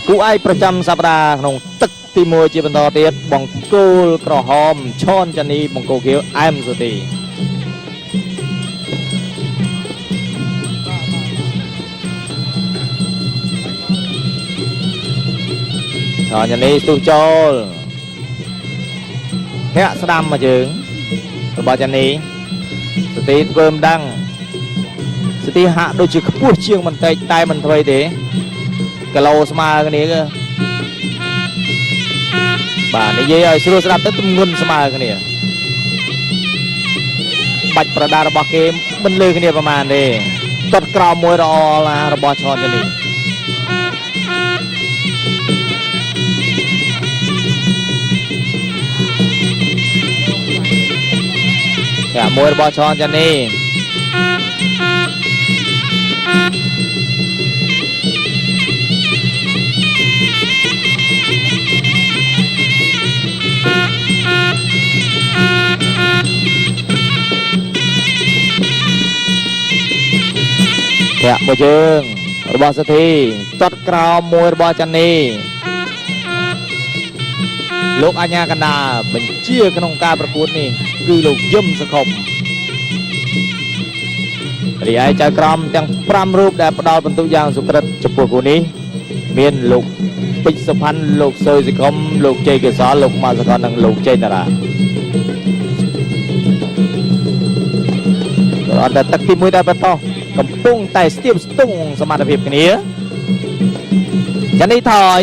គូឯកប្រចាំសប្តាហ៍ក្នុងទឹកទី1ជាបន្តទៀតបង្គោលក្រហមឈនចានីបង្គោលខៀវអែមសុធីឈនចានីស្ទុះចូលធាក់ស្ដាំមកជើងរបស់ចានីសុធីធ្វើមិនដឹងសុធីហាក់ដូចជាខ្ពស់ជាងបន្តិចតែមិនអ្វីទេគីឡូស្មើគ្នាគឺបាទនិយាយឲ្យស្រួលស្ដាប់ទៅទម្ងន់ស្មើគ្នាបាច់ប្រដារបស់គេមិនលើគ្នាប្រហែលទេទាត់ក្រោមមួយរអឡារបស់ឈនចានីតែមួយរបស់ឈនចានីមួយជើងរបស់សុធីទាត់ក្រោមមួយរបស់ចានីលោកអញ្ញាកណ្ដាលបញ្ជាក្នុងការប្រកួតនេះគឺលោកយឹមសខុមរីឯចៅក្រមទាំង5រូបដែលផ្ដល់បន្ទុកយ៉ាងសុក្រិតចំពោះគូនេះមានលោកពេជ្រសុផាន់លោកសុយសខុមលោកជ័យកេសរលោកម៉ាសកលនិងលោកជ័យតារាអត់តែទឹកទី1ដែលបន្តកំពុងតែស្ទាបស្ទង់សមត្ថភាពគ្នាចានីថយ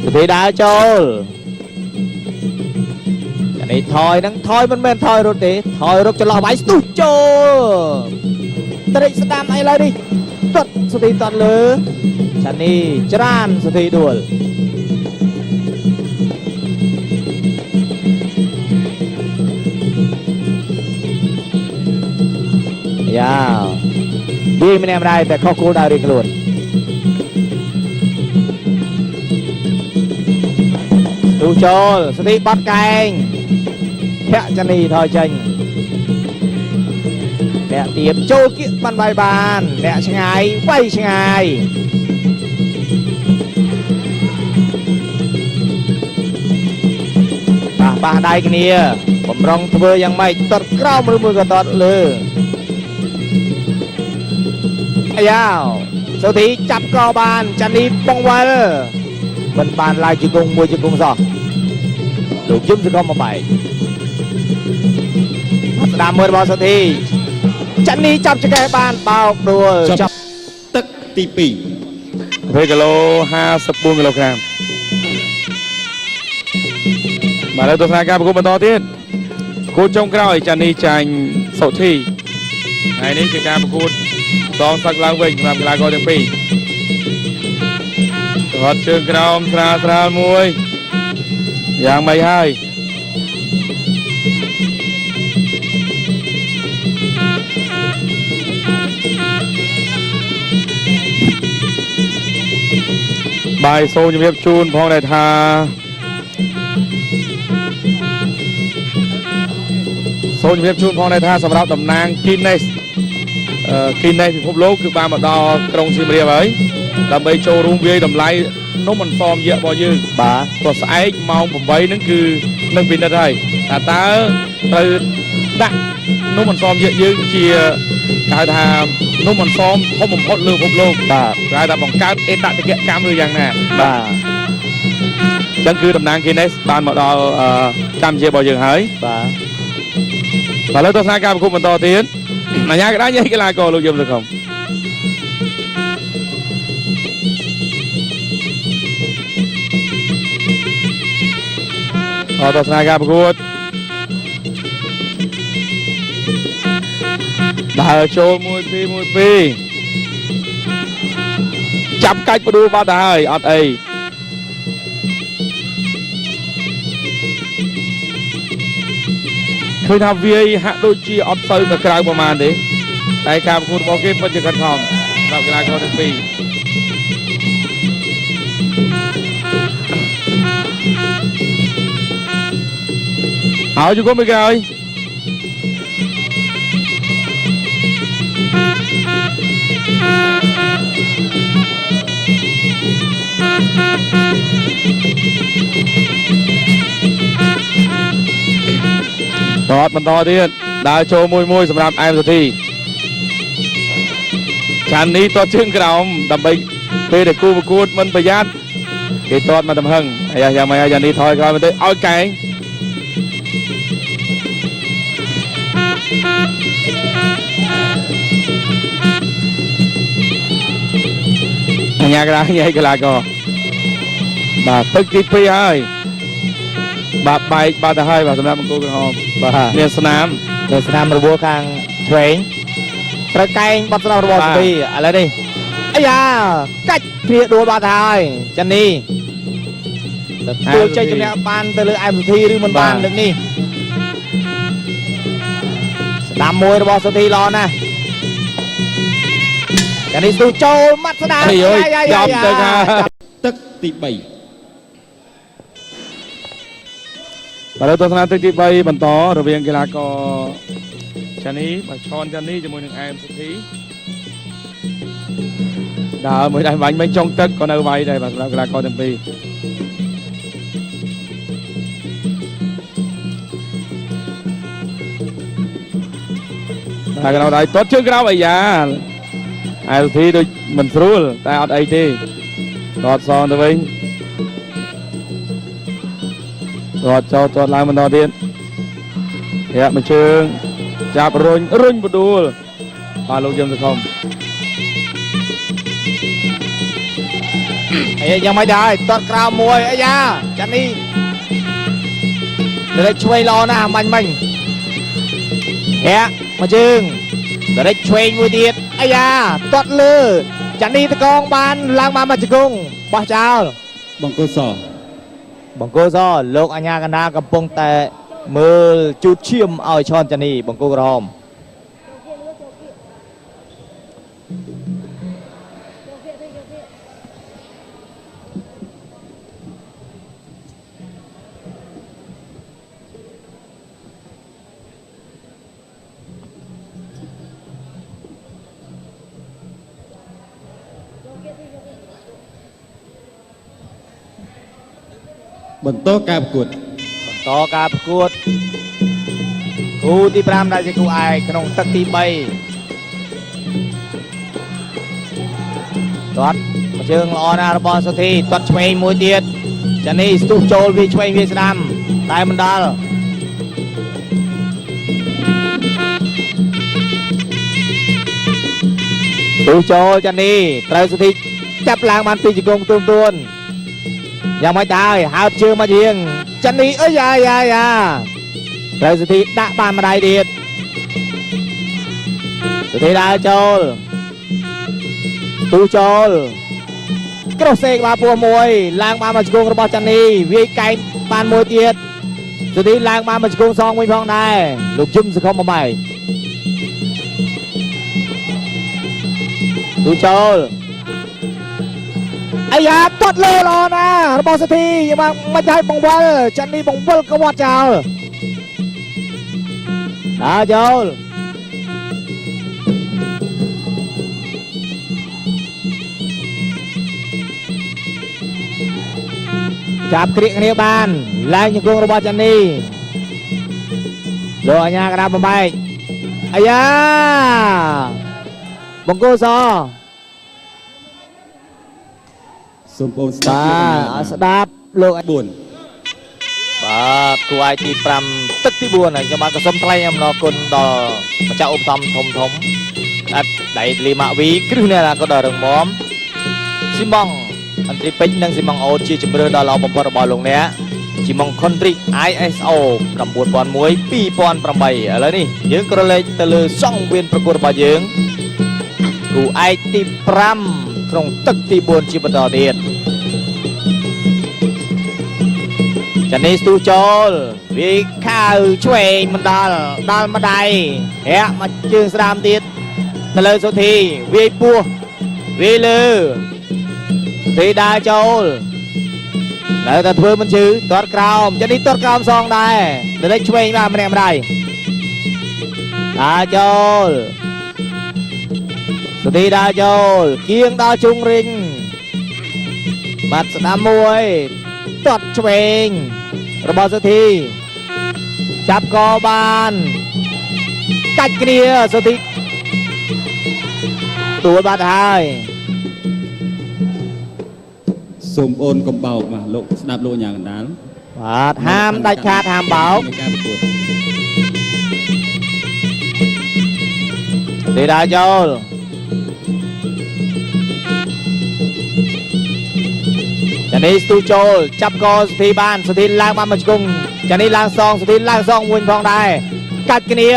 សុធីដើរចូលចានីថយនឹងថយមិនមែនថយរត់ទេថយរកចន្លោះវាយស្ទុះចូលត្រេកស្ដាំអីឡើយនេះទាត់សុធីទាត់លើចានីច្រានសុធីដួលយ៉ាវាមិនឯម្ដាយតែខុសគោលដៅរៀងខ្លួនទូចូលស្ទីបាត់កែងធាក់ចានីថយចេញអ្នកទៀបចូលគៀកបានវាយបានអ្នកឆ្ងាយវាយឆ្ងាយប៉ះដៃគ្នាបំរុងធ្វើយ៉ាងម៉េចទាត់ក្រោមឬមួយក៏ទាត់លើអាយ៉ាសុធីចាប់កបានចានីបងវល់មិនបានឡើងជង្គង់មួយជង្គង់សោះលោកយឹមសកមមកបែកស្ដាមមួយរបស់សុធីចានីចាប់ចកេះបានបោកដួលចាប់ទឹកទី2 20គីឡូ54គីឡូក្រាមបាទលើទស្សនាការប្រកួតបន្តទៀតប្រកួតចុងក្រោយចានីចាញ់សុធីថ្ងៃនេះជាការប្រកួតសងសឹកឡើងវិញសម្រាប់កីឡាករទាំងពីររត់ជើងក្រោមស្រាលមួយយ៉ាងម៉េចហើយបាយសូមជម្រាបជូនផងដែរថាសម្រាប់តំណាងគីណេសពិភពលោកគឺបានមកដល់ក្រុងសៀមរាបហើយដើម្បីចូលរួមវាយតម្លៃនំអន្សមយៈរបស់យើងបាទព្រោះស្អែកម៉ោង8ហ្នឹងគឺនឹងពិនិត្យហើយថាតើត្រូវដាក់នំអន្សមយៈយើងជាគេហៅថានំអន្សមធំបំផុតលើពិភពលោកបាទគេហៅថាបង្កើតអេតតកិកម្មឬយ៉ាងណាបាទអញ្ចឹងគឺតំណាង Guinness បានមកដល់កម្ពុជារបស់យើងហើយបាទឥឡូវទស្សនាការប្រកួតបន្តទៀតអញ្ញាកណ្ដាលញ៉ៃកីឡាករលោកយឹមសខុមទស្សនាការប្រកួតដើរចូល1-2ចាប់កាច់បដួលបាត់ទៅហើយអត់អីឃើញថាវាយហាក់ដូចជាអត់ទៅក្រៅប្រមាណទេតែការប្រកួតរបស់គេពិតជាខិតខំសម្រាប់កីឡាករទាំងពីរហើយជង្គង់មួយក្រោយ ตอดมันต่อទៀតដើរចូលមួយសម្រាប់អែមសុធីចាន់នេះតតជើងក្រោមដើម្បីពេលដែលគូប្រកួតមិនប្រយ័ត្នគេតតមកទំហឹងអាយ៉ាយ៉ាងម៉េចអាយ៉ានេះថយក្រោយមកទៅឲ្យកែងអញ្ញាកន្លងញ៉ៃកន្លងក៏បាទទឹកទី2ហើយបាទបែកបាត់ទៅហើយបាទសម្រាប់បង្គោលក្រហមបាទមានស្នាមរបួសខាងឆ្វេងត្រូវកែងបាត់ស្នាមរបស់សុធីឥឡូវនេះអាយ៉ាកាច់ព្រាដួលបាត់ទៅហើយចាន់នេះទទួលចេញជំនះបានទៅលើអែមសុធីឬមិនបានលើកនេះស្ដាំមួយរបស់សុធីល្អណាស់ចាន់នេះស្ទុះចូលម៉ាត់ស្ដាំយ៉ាទៅថាទឹកទី3បាទទស្សនាទឹកទី3បន្តរវាងកីឡាករចានីបាទឈនចានីជាមួយនឹងអែមសុធីដើរមួយដៃវាញ់មិនចុងទឹកក៏នៅវាយដែរបាទសម្រាប់កីឡាករទាំងពីរបាទកណ្ដោដៃទាត់ជើងក្រោមអាយ៉ាអែមសុធីដូចមិនស្រួលតែអត់អីទេទាត់សងទៅវិញទាត់ចូលទាត់ឡើងបន្តទៀតធាក់មួយជើងចាប់រុញបដួលបាទលោកយឹមសង្គមអាយ៉ាយ៉ាងម៉េចដែរទាត់ក្រោមមួយអាយ៉ាចាន់នេះដេកឆ្វេងល្អណាស់មាញ់ធាក់មួយជើងដេកឆ្វេងមួយទៀតអាយ៉ាទាត់លើចាន់នេះតកងបានឡើងមកមកជង្គង់បោះចោលបង្គោលសលោកអញ្ញាកណ្ដាលកំពុងតែមើលជូតឈាមឲ្យឈនចានីបង្គោលក្រហមបន្តការប្រកួតគូទី5ដែលជាគូឯកក្នុងទឹកទី3ទាត់មួយជើងល្អណាស់របស់សុធីទាត់ឆ្វេងមួយទៀតចានីស្ទុះចូលវាឆ្វេងវាស្ដាំតែមិនដល់ស្ទុះចូលចានីត្រូវសុធីចាប់ឡើងបានពីជង្គង់ទួនយ៉ាងម៉េចដែរហើបជើងមកជាងចាន់នេះអើយយ៉ាត្រូវសុធីដាក់បានម្ដាយទៀតសុធីដើរចូលទូចូលក្រោះសេកមកពោះមួយឡើងបានមកជង្គង់របស់ចាន់នេះវាយកែងបានមួយទៀតសុធីឡើងបានមកជង្គង់សងវិញផងដែរលោកជឹមសង្គមបាយទូចូលអាយ៉ាទាត់លើល្អណាស់របស់សុធីយ៉ាងមិនឲ្យបង្វិលចាន់នេះបង្វិលក៏វត្តចោលដើរចូលចាប់គ្រាកគ្នាបានឡើងជង្គង់របស់ចាន់នេះលោកអញ្ញាកណ្ដាលបំបែកអាយ៉ាបង្គោលសសូមបងស្ដាប់ស្ដាប់លោក4បាទគូឯកទី5ទឹកទី4ហើយខ្ញុំបាទក៏សូមថ្លែងអំណរគុណដល់ម្ចាស់ឧបត្ថម្ភធំអត់ដៃលីម៉ាវីគ្រឹះនេះក៏ដល់រងមាំស៊ីម៉ងអន្តរីពេជ្រនិងស៊ីម៉ងអូតជាជំរឿនដ៏ល្អបំផុតរបស់លោកអ្នកស៊ីម៉ង Country ISO 9001 2008ឥឡូវនេះយើងក៏លេខទៅលើសង្វៀនប្រកួតរបស់យើងគូឯកទី5ក្នុងទឹកទី4ជាបន្តទៀតចានីស្ទុះចូលវាខាវឆ្វេងមិនដល់ម្ដាយហាក់មកជើងស្ដាមទៀតទៅលើសុធីវាយពោះវាយលើសុធីដើរចូលនៅតែធ្វើមិនជឿទាត់ក្រោមចានីទាត់ក្រោមសងដែរទៅលេចឆ្វេងបាទម្នាក់ម្ដាយដើរចូលសុធីដើរចូលគៀងដល់ជុងរិញ បាត់ស្ដាំមួយទាត់ឆ្វេងរបស់សុធីចាប់កបានកាច់គ្នាសុធីទួលបាត់ហើយ សូមអូនកុំបោកបាទលោកស្ដាប់លោកយ៉ាងកណ្ដាល បាទហាមដាច់ខាតហាមបោក នៃការប្រកួត ទីដាចូលចានេះស្ទូចូលចាប់កសុធីបានសុធីឡើងបានមកជង្គង់ចានេះឡើងសងសុធីឡើងសងវិញផងដែរកាច់គ្នា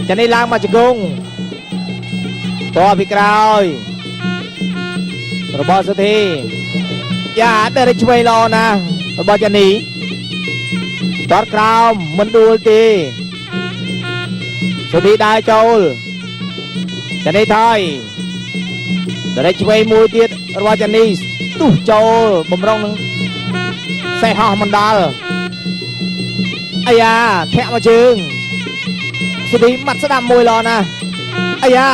ចានេះឡើងមកជង្គង់តពីក្រោយរបស់សុធីយ៉ាតែរឆ្វេងល្អណាស់របស់ចានេះតតក្រោមមិនដួលទេសុធីដើរចូលចានេះថយតែរឆ្វេងមួយទៀតរបស់ចានេះទុះចូលបំរុងនឹងសេះហោះមិនដល់អាយ៉ាធាក់មកជើងសុធីម៉ាត់ស្ដាំមួយល្អណាស់អាយ៉ា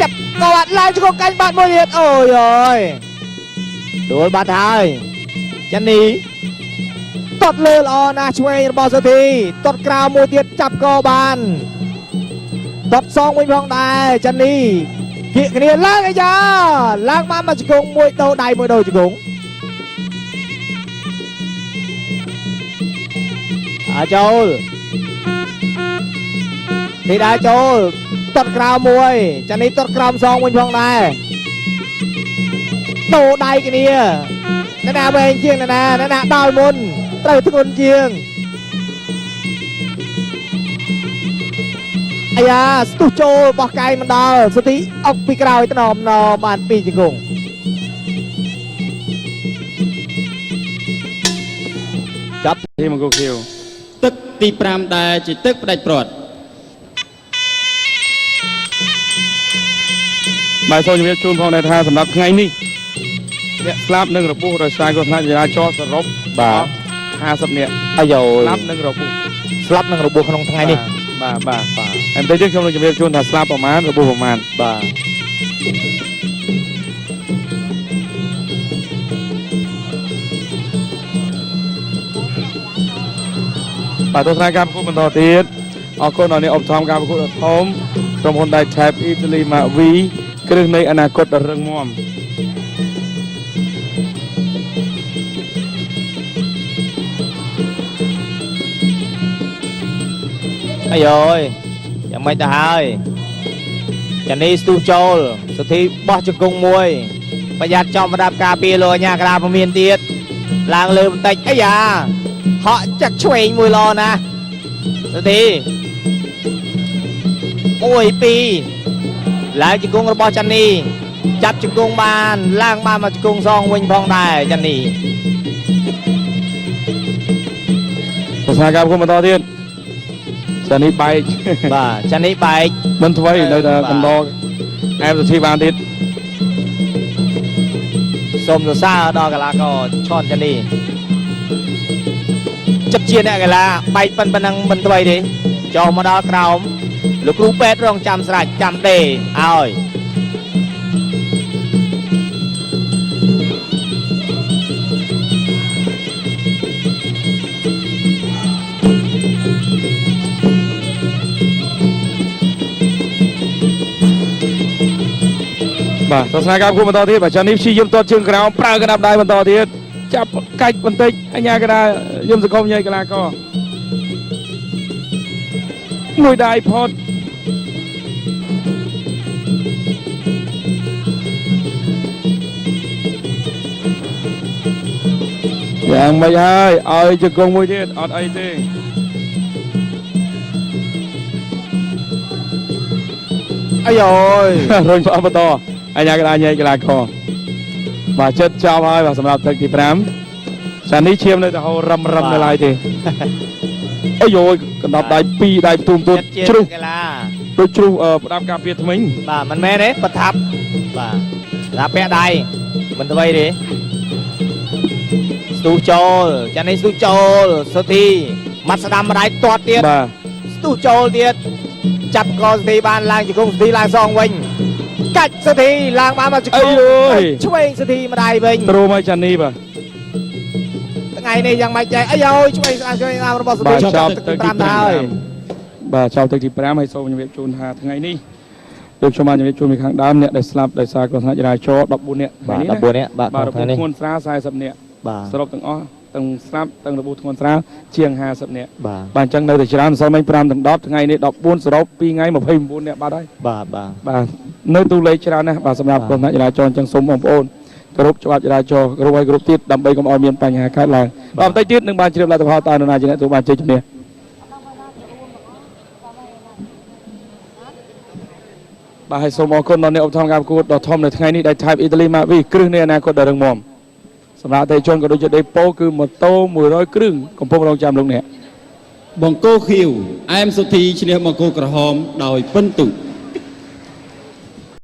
ចាប់កបាត់ឡើងជង្គង់កាញ់បាត់មួយទៀតអូយអើយដួលបាត់ហើយចានីតត់លើល្អណាស់ឆ្វេងរបស់សុធីតត់ក្រៅមួយទៀតចាប់កបានតត់សងវិញផងដែរចានីគៀកគ្នាឡើងអាយ៉ាឡើងបានមកជង្គង់មួយដោដៃមួយដោជង្គង់ចូលទីដែរចូលតត់ក្រៅមួយចានេះតត់ក្រោមសងវិញផងដែរដោដៃគ្នាអ្នកណាវែងជាងអ្នកណាដល់មុនត្រូវធ្ងន់ជាងអាយ៉ាស្ទុះចូលបោះកាយមិនដល់សុធីអុកពីក្រោយថ្នមបានពីជង្គង់ចាប់ ទីមង្គលខៀវ ទឹកទី5ដែលជាទឹកផ្ដាច់ព្រាត់ បាទសូមជម្រាបជូនផងដែរថាសម្រាប់ថ្ងៃនេះអ្នកស្លាប់និងរបួសដោយសារគ្រោះថ្នាក់ចរាចរណ៍សរុបបាទ50នាក់ អាយ៉ូ ស្លាប់និងរបួស ស្លាប់នឹងរបួសក្នុងថ្ងៃនេះ បាទហើយបន្តិចទៀតខ្ញុំនឹងជម្រាបជូនថាស្លាប់ប្រមាណរបួសប្រមាណ បាទទស្សនាការប្រកួតបន្តទៀតអរគុណដល់អ្នកឧបត្ថម្ភការប្រកួតដ៏ធំក្រុមហ៊ុន Dytep Italy Mavi គ្រឹះនៃអនាគតដ៏រឹងមាំ អាយ៉ូយយ៉ាងម៉េចទៅហើយចានេះស្ទុះចូលសុធីបោះជង្គង់មួយប្រយ័ត្នចំប្រដាប់ការពារលោកអាញាក្រាពមៀនទៀតឡើងលើបន្តិចអាយ៉ាហក់ចាក់ឆ្វេងមួយល្អណាស់សុធី1 2ឡើងជង្គង់របស់ចានីចាប់ជង្គង់បានឡើងបានមកជង្គង់សងវិញផងដែរចានី ទស្សនាការប្រកួតបន្តទៀតចានេះបែក បាទចានេះបែក មិនថ្មីនៅតែបន្តអែមសុធីបានទៀត សូមសរសើរដល់កីឡាករឈុនចានីចិត្តជាអ្នកកីឡាបែកប៉ុណ្ណឹងមិនថ្មីទេចុះមកដល់ក្រោមលោកគ្រូពេទ្យរងចាំស្រាច់ចាំទេឲ្យបាទទស្សនាការប្រកួតបន្តទៀតបាទចានេះព្យាយាមទាត់ជើងក្រោមប្រើកណ្ដាប់ដៃបន្តទៀតចាប់កាច់បន្តិចអញ្ញាកណ្ដាលយមសង្គមញ៉ៃកីឡាករមួយដៃផុតយ៉ាងមិនហើយឲ្យជង្គង់មួយទៀតអត់អីទេ អាយ៉ូយ រុញបន្តអញ្ញាកណ្ដាលញ៉ៃកីឡាករបាទចិត្តចប់ហើយបាទសម្រាប់ទឹកទី5ចានេះឈាមនៅតែហូររឹមនៅឡើយទេអាយ៉ូយកណ្ដាប់ដៃ2ដៃផ្ទុំទួតជ្រុះ កីឡា ដូចជ្រុះផ្ដាប់ការពារថ្មិញ បាទមិនមែនទេប្រថាប់បាទដាក់ពាក់ដៃមិនថ្មីទេស្ទុះចូលចានេះស្ទុះចូលសុធីម៉ាត់ស្ដាំម្ដាយទាត់ទៀត បាទ ស្ទុះចូលទៀតចាប់កសុធីបានឡើងជង្គង់សុធីឡើងសងវិញ កាច់សុធីឡើងបានមកជង្គង់ឆ្វេងសុធីម្ដាយវិញ ទ្រូមកចាន់នេះបាទ ថ្ងៃនេះយ៉ាងម៉េចដែរអាយឆ្វេងស្អាតឆ្វេងស្អាតរបស់សុធី បាទចប់ទឹកទី 5ហើយ បាទចប់ទឹកទី5ហើយសូមជម្រាបជូនថាថ្ងៃនេះដូចខ្ញុំបានជម្រាបជូនពីខាងដើមអ្នកដែលស្លាប់ដោយសារគ្រោះថ្នាក់ចរាចរណ៍14នាក់ បាទ14នាក់បាទ បាទរបួ ថ្ងៃ ស នេះ ធ្ងន់ស្រាល40នាក់ បាទ សរុបទាំងអស់ទាំងស្លាប់ទាំងរបួសធ្ងន់ស្រាលជាង50នាក់ បាទ បាទអញ្ចឹងនៅតែច្រើនសិលមិញ5ទាំង10ថ្ងៃនេះ14សរុប2ថ្ងៃ29នាក់បាត់ហើយ បាទបាទ បាទនៅទូលេខច្រើនណាស់បាទសម្រាប់គ្រោះថ្នាក់ចរាចរណ៍អញ្ចឹងសូមបងប្អូនគោរពច្បាប់ចរាចរណ៍គោរពឲ្យគ្រប់ទៀតដើម្បីកុំឲ្យមានបញ្ហាកើតឡើងបាទបន្តិចទៀតនឹងបានជ្រាបលទ្ធផលតើនរណាជាអ្នកទទួលបានជ័យជំនះបាទហើយសូមអរគុណដល់អ្នកឧបត្ថម្ភការប្រកួតដ៏ធំនៅថ្ងៃនេះដែល Type Italy Mavi គ្រឹះនៃអនាគតដ៏រឹងមាំសម្រាប់អតិថិជនក៏ដូចជាដេប៉ូគឺម៉ូតូ100គ្រឿងកំពុងរងចាំលោកអ្នក បង្គោលខៀវអែមសុធីឈ្នះបង្គោលក្រហមដោយពិន្ទុ